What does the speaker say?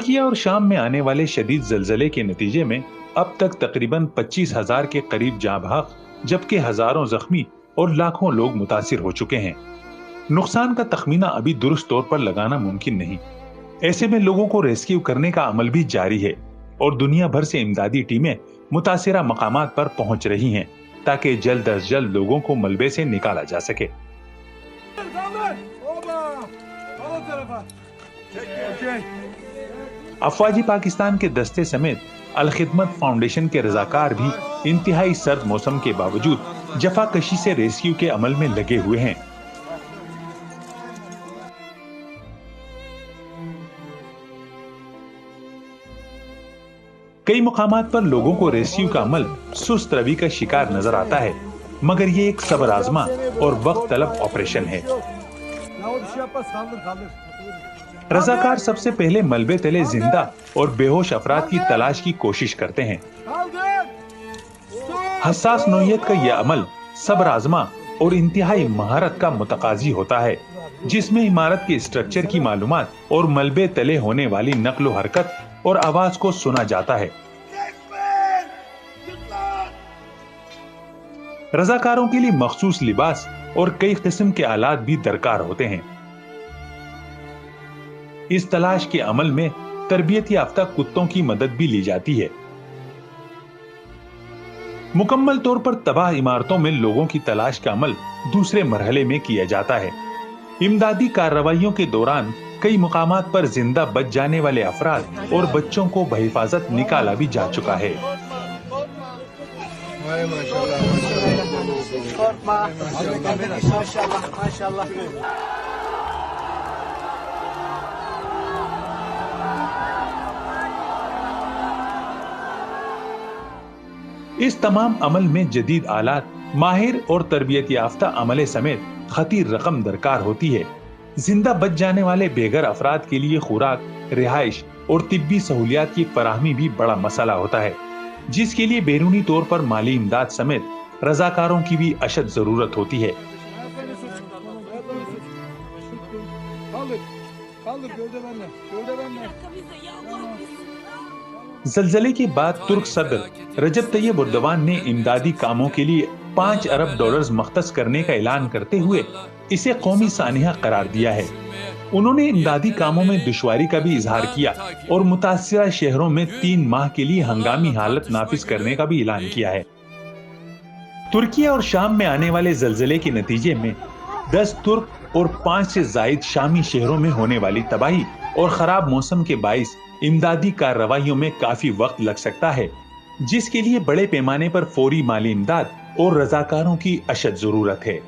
तुर्की और शाम में आने वाले शदीद ज़लज़ले के नतीजे में अब तक तकरीबन 25,000 के करीब जाँ बहक, जबकि हजारों जख्मी और लाखों लोग मुतासिर हो चुके हैं। नुकसान का तखमीना अभी दुरुस्त तौर पर लगाना मुमकिन नहीं। ऐसे में लोगों को रेस्क्यू करने का अमल भी जारी है और दुनिया भर से इमदादी टीमें मुतासिरा मकामात पर पहुंच रही हैं ताकि जल्द अज जल्द लोगों को मलबे से निकाला जा सके। अफवाजी पाकिस्तान के दस्ते समेत अल खिदमत फाउंडेशन के रजाकार भी इंतहाई सर्द मौसम के बावजूद जफाकशी से रेस्क्यू के अमल में लगे हुए हैं। कई मुकामात पर लोगों को रेस्क्यू का अमल सुस्त रवि का शिकार नजर आता है, मगर ये एक सब्र आजमा और वक्त तलब ऑपरेशन है। रजाकार सबसे पहले मलबे तले जिंदा और बेहोश अफराद की तलाश की कोशिश करते हैं। हसास नौयत का यह अमल सब्र आजमा और इंतहाई महारत का मुतकाजी होता है, जिसमें इमारत के स्ट्रक्चर की मालूमात और मलबे तले होने वाली नक्लो हरकत और आवाज को सुना जाता है। रजाकारों के लिए मखसूस लिबास और कई किस्म के आलात भी दरकार होते हैं। इस तलाश के अमल में तरबियत याफ्ता कुत्तों की मदद भी ली जाती है। मुकम्मल तौर पर तबाह इमारतों में लोगों की तलाश का अमल दूसरे मरहले में किया जाता है। इमदादी कार्रवाइयों के दौरान कई मुकामात पर जिंदा बच जाने वाले अफराद और बच्चों को बहिफाजत निकाला भी जा चुका है। इस तमाम अमल में जदीद आलात, माहिर और तरबियत याफ्ता अमले समेत खतीर रकम दरकार होती है। जिंदा बच जाने वाले बेघर अफराद के लिए खुराक, रिहाइश और तिब्बी सहूलियात की फराहमी भी बड़ा मसला होता है, जिसके लिए बैरूनी तौर पर माली इमदाद समेत रजाकारों की भी अशद जरूरत होती है। ज़लज़ले के बाद तुर्क सदर रजब तैयब एर्दोगान ने इमदादी कामों के लिए $5 अरब मख्तस करने का ऐलान करते हुए इसे कौमी सानिया करार दिया है। उन्होंने इमदादी कामों में दुश्वारी का भी इजहार किया और मुतासिरा शहरों में 3 माह के लिए हंगामी हालत नाफिज करने का भी ऐलान किया है। तुर्की और शाम में आने वाले ज़लज़ले के नतीजे में 10 तुर्क और 5 से जायद शामी शहरों में होने वाली तबाही और खराब मौसम के बाइस इमदादी कार्रवाइयों में काफी वक्त लग सकता है, जिसके लिए बड़े पैमाने पर फौरी माली इमदाद और रजाकारों की अशद जरूरत है।